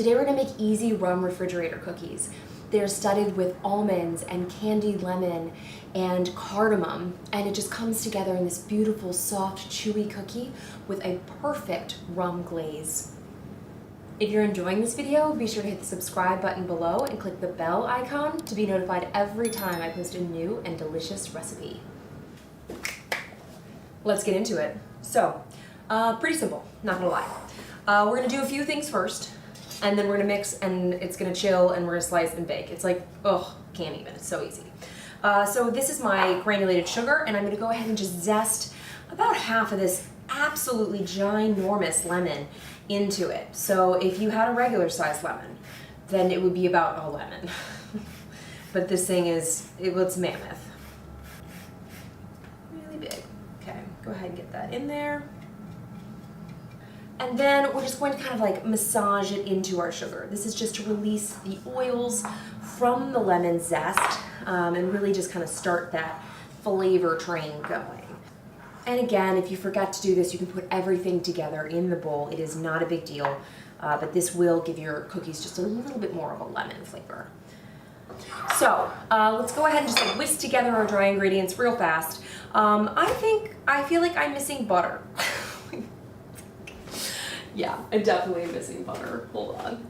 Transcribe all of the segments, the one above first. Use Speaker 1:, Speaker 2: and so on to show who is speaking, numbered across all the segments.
Speaker 1: Today we're gonna make easy rum refrigerator cookies. They're studded with almonds and candied lemon and cardamom, and it just comes together in this beautiful, soft, chewy cookie with a perfect rum glaze. If you're enjoying this video, be sure to hit the subscribe button below and click the bell icon to be notified every time I post a new and delicious recipe. Let's get into it. So, pretty simple, not gonna lie. We're gonna do a few things first, and then we're gonna mix, and it's gonna chill, and we're gonna slice and bake. It's like, ugh, can't even, it's so easy. So this is my granulated sugar, and I'm gonna go ahead and just zest about half of this absolutely ginormous lemon into it. So if you had a regular sized lemon, then it would be about a lemon. But this thing is, it's mammoth. Really big. Okay, go ahead and get that in there. And then we're just going to kind of like massage it into our sugar. This is just to release the oils from the lemon zest and really just kind of start that flavor train going. And again, if you forget to do this, you can put everything together in the bowl. It is not a big deal, but this will give your cookies just a little bit more of a lemon flavor. So let's go ahead and just like whisk together our dry ingredients real fast. I feel like I'm missing butter. Yeah, I'm definitely missing butter. Hold on.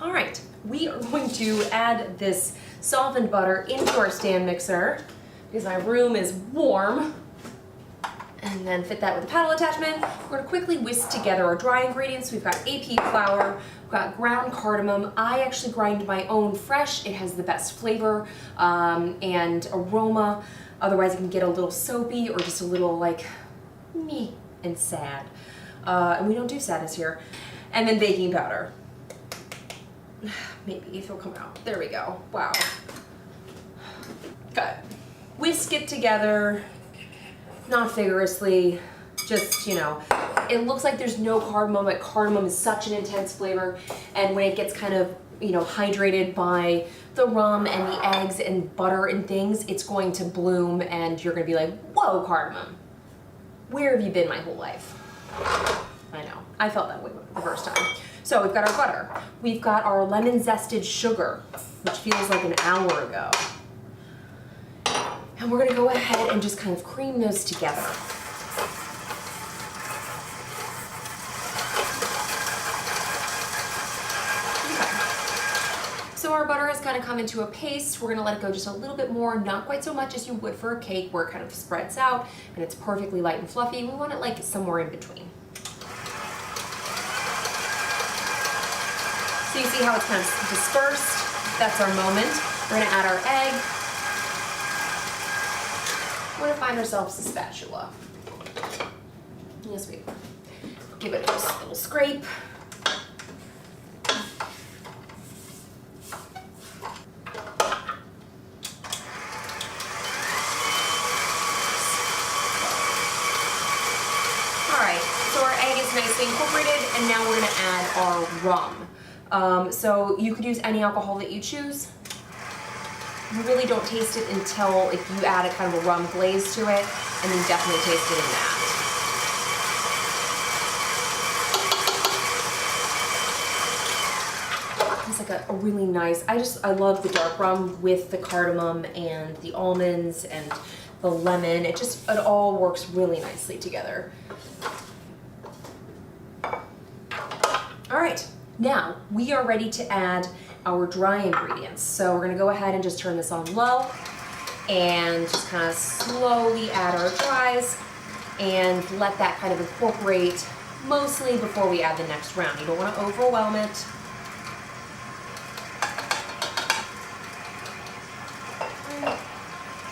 Speaker 1: All right, we are going to add this softened butter into our stand mixer because my room is warm. And then fit that with a paddle attachment. We're gonna quickly whisk together our dry ingredients. We've got AP flour, we've got ground cardamom. I actually grind my own fresh. It has the best flavor and aroma. Otherwise it can get a little soapy or just a little like meh and sad. And we don't do sadness here. And then baking powder. Maybe if it'll come out. There we go. Wow. Okay. Whisk it together, not vigorously, just, you know, it looks like there's no cardamom, but cardamom is such an intense flavor. And when it gets kind of, you know, hydrated by the rum and the eggs and butter and things, it's going to bloom and you're gonna be like, whoa, cardamom. Where have you been my whole life? I know, I felt that way the first time. So we've got our butter. We've got our lemon zested sugar, which feels like an hour ago. And we're gonna go ahead and just kind of cream those together. Okay. So our butter has kind of come into a paste. We're gonna let it go just a little bit more, not quite so much as you would for a cake where it kind of spreads out and it's perfectly light and fluffy. We want it like somewhere in between. So you see how it's kind of dispersed? That's our moment. We're gonna add our egg. We're gonna find ourselves a spatula. Yes, we give it just a little scrape. All right, so our egg is nicely incorporated, and now we're gonna add our rum. So you could use any alcohol that you choose. You really don't taste it until if you add a kind of a rum glaze to it, and then definitely taste it in that. It's like a really nice, I love the dark rum with the cardamom and the almonds and the lemon. It all works really nicely together. All right. Now, we are ready to add our dry ingredients. So we're gonna go ahead and just turn this on low and just kind of slowly add our dries and let that kind of incorporate mostly before we add the next round. You don't wanna overwhelm it.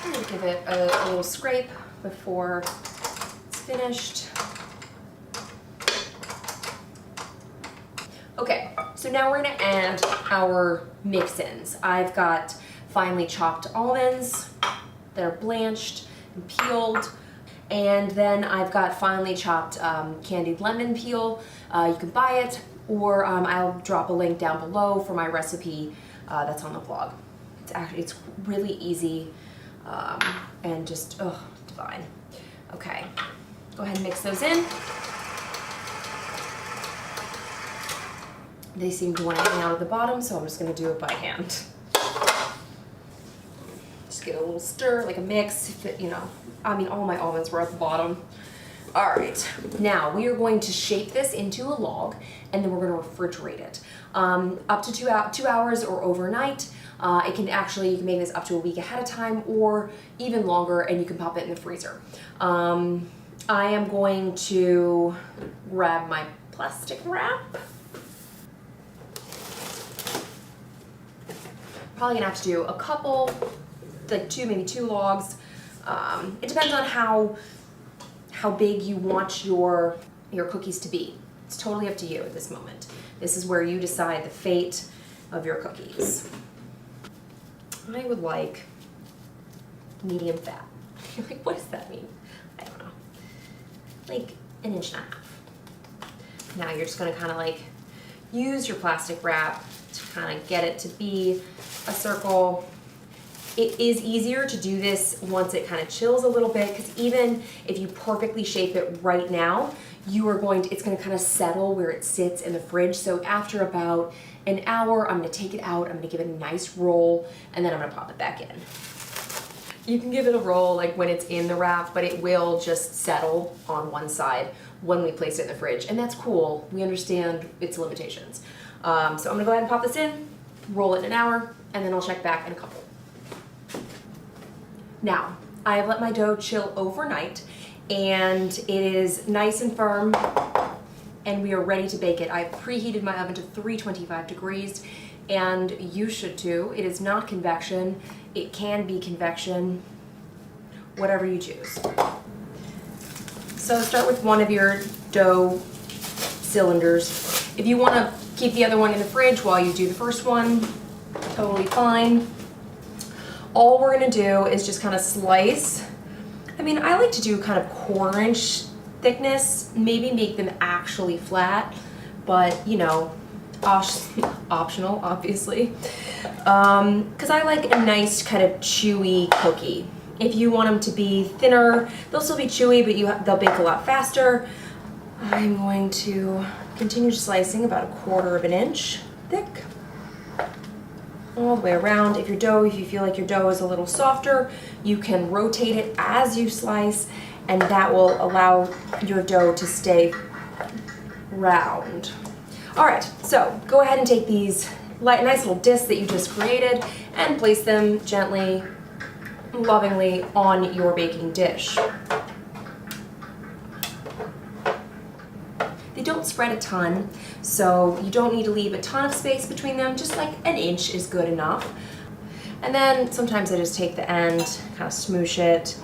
Speaker 1: I'm gonna give it a little scrape before it's finished. Okay, so now we're gonna add our mix-ins. I've got finely chopped almonds that are blanched and peeled, and then I've got finely chopped candied lemon peel. You can buy it, or I'll drop a link down below for my recipe that's on the blog. It's really easy and just, divine. Okay, go ahead and mix those in. They seem to want to hang out at the bottom, so I'm just going to do it by hand. Just get a little stir, like a mix, if it, you know, I mean, all my almonds were at the bottom. All right, now we are going to shape this into a log, and then we're going to refrigerate it up to 2 hours or overnight. It can actually, you can make this up to a week ahead of time or even longer, and you can pop it in the freezer. I am going to grab my plastic wrap. Probably gonna have to do a couple, like maybe two logs. It depends on how big you want your cookies to be. It's totally up to you at this moment. This is where you decide the fate of your cookies. I would like medium fat. Like, what does that mean? I don't know. Like 1.5 inches. Now you're just gonna kind of like use your plastic wrap to kind of get it to be a circle. It is easier to do this once it kind of chills a little bit, because even if you perfectly shape it right now, it's going to kind of settle where it sits in the fridge. So after about an hour, I'm going to take it out, I'm going to give it a nice roll, and then I'm going to pop it back in. You can give it a roll like when it's in the wrap, but it will just settle on one side when we place it in the fridge, and that's cool. We understand its limitations. So I'm going to go ahead and pop this in, roll it in an hour, and then I'll check back in a couple. Now, I have let my dough chill overnight, and it is nice and firm, and we are ready to bake it. I've preheated my oven to 325 degrees, and you should too. It is not convection. It can be convection, whatever you choose. So start with one of your dough cylinders. If you want to keep the other one in the fridge while you do the first one, totally fine. All we're gonna do is just kind of slice. I mean, I like to do kind of 1/4 inch thickness, maybe make them actually flat, but you know, optional, obviously. Because I like a nice kind of chewy cookie. If you want them to be thinner, they'll still be chewy, but they'll bake a lot faster. I'm going to continue slicing about 1/4 inch thick. All the way around. If you feel like your dough is a little softer, you can rotate it as you slice, and that will allow your dough to stay round. All right, so go ahead and take these nice little discs that you just created and place them gently, lovingly on your baking dish. They don't spread a ton, so you don't need to leave a ton of space between them. Just like 1 inch is good enough. And then sometimes I just take the end, kind of smoosh it,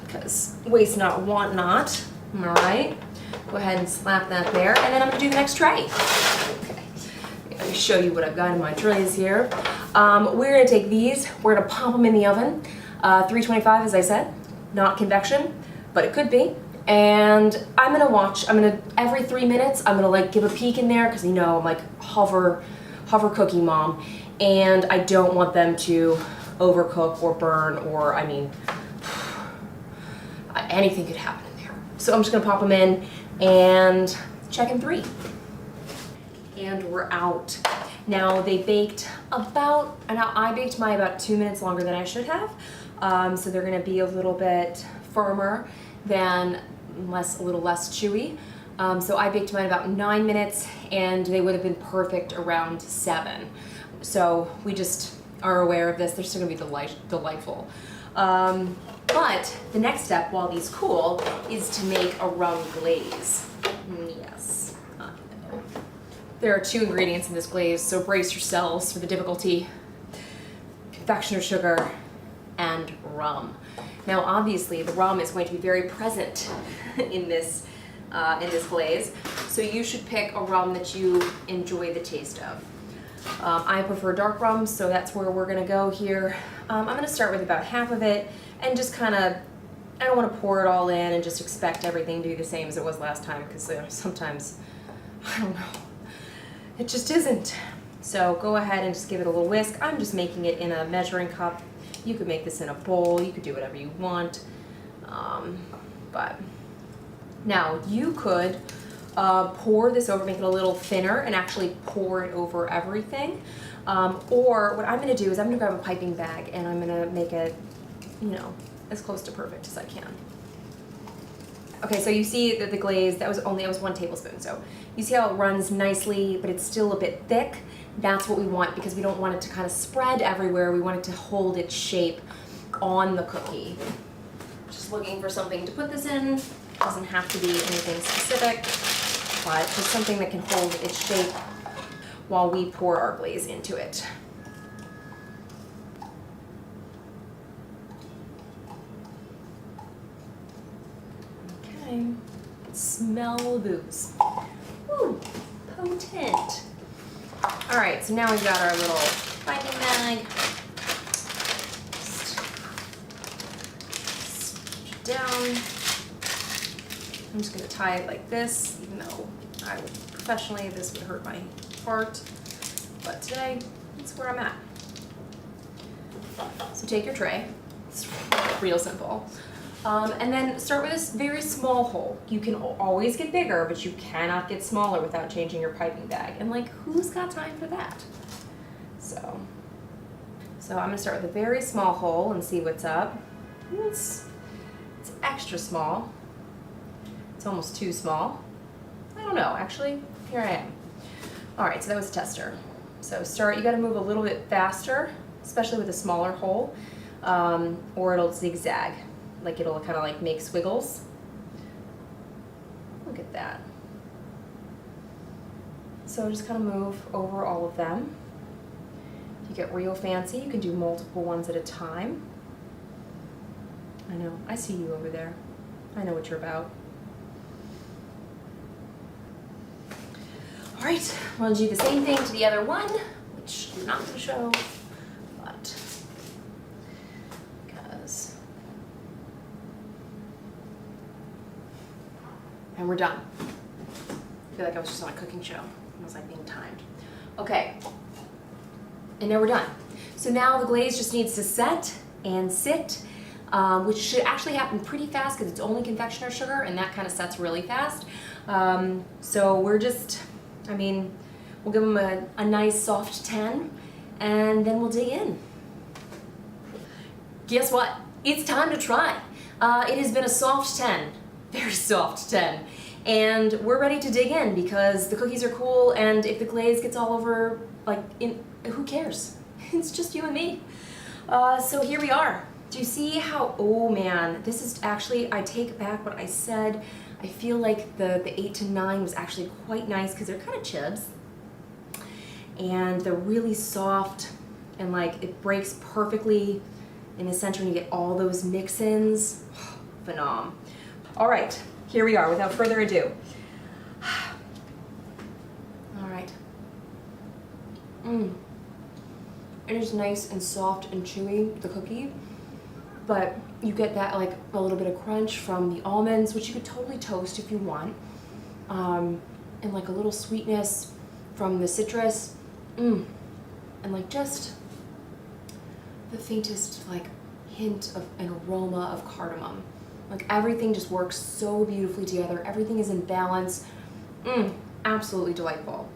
Speaker 1: because waste not, want not. All right, go ahead and slap that there, and then I'm gonna do the next tray. Okay, let me show you what I've got in my trays here. We're gonna take these, we're gonna pop them in the oven, 325 as I said, not convection, but it could be. And I'm gonna every 3 minutes, I'm gonna like give a peek in there, because you know, I'm like hover cookie mom, and I don't want them to overcook or burn, or I mean, anything could happen in there. So I'm just gonna pop them in and check in 3. And we're out. Now they baked I baked mine about 2 minutes longer than I should have. So they're gonna be a little bit firmer than a little less chewy. So I baked mine about 9 minutes, and they would have been perfect around 7. So we just are aware of this. They're still gonna be delightful. But the next step while these cool is to make a rum glaze. Yes, I know. There are 2 ingredients in this glaze, so brace yourselves for the difficulty. Confectioner sugar and rum. Now obviously the rum is going to be very present in this glaze, so you should pick a rum that you enjoy the taste of. I prefer dark rum, so that's where we're gonna go here. I'm gonna start with about half of it, and just kind of, I don't want to pour it all in and just expect everything to be the same as it was last time, because sometimes, I don't know, it just isn't. So go ahead and just give it a little whisk. I'm just making it in a measuring cup. You could make this in a bowl, you could do whatever you want. But now you could pour this over, make it a little thinner, and actually pour it over everything. Or what I'm gonna do is I'm gonna grab a piping bag and I'm gonna make it, you know, as close to perfect as I can. Okay, so you see that the glaze, that was 1 tablespoon. So you see how it runs nicely, but it's still a bit thick. That's what we want because we don't want it to kind of spread everywhere. We want it to hold its shape on the cookie. Just looking for something to put this in. Doesn't have to be anything specific, but just something that can hold its shape while we pour our glaze into it. Okay, smell the booze. Ooh, potent. All right, so now we've got our little piping bag. Just it down. I'm just gonna tie it like this, even though professionally this would hurt my heart, but today, that's where I'm at. So take your tray, it's real simple. And then start with this very small hole. You can always get bigger, but you cannot get smaller without changing your piping bag. And like, who's got time for that? So I'm gonna start with a very small hole and see what's up. It's extra small. It's almost too small. I don't know, actually, here I am. All right, so that was a tester. So you gotta move a little bit faster, especially with a smaller hole, or it'll zigzag. Like it'll kind of like make squiggles. Look at that. So just kind of move over all of them. If you get real fancy, you can do multiple ones at a time. I know, I see you over there. I know what you're about. All right, we'll do the same thing to the other one, which I'm not gonna show, but because. And we're done. I feel like I was just on a cooking show. It was like being timed. Okay, and now we're done. So now the glaze just needs to set and sit, which should actually happen pretty fast because it's only confectioner sugar and that kind of sets really fast. So we're just, we'll give them a nice soft 10 and then we'll dig in. Guess what? It's time to try. It has been a soft 10. Very soft 10. And we're ready to dig in because the cookies are cool and if the glaze gets all over, who cares? It's just you and me. So here we are. Do you see how, oh man, this is actually, I take back what I said. I feel like the 8 to 9 was actually quite nice because they're kind of chibs. And they're really soft and like it breaks perfectly in the center and you get all those mix-ins. Phenom. All right, here we are, without further ado. All right. It is nice and soft and chewy, the cookie, but you get that like a little bit of crunch from the almonds, which you could totally toast if you want, and like a little sweetness from the citrus, and like just the faintest like hint of an aroma of cardamom. Like everything just works so beautifully together. Everything is in balance. Absolutely delightful.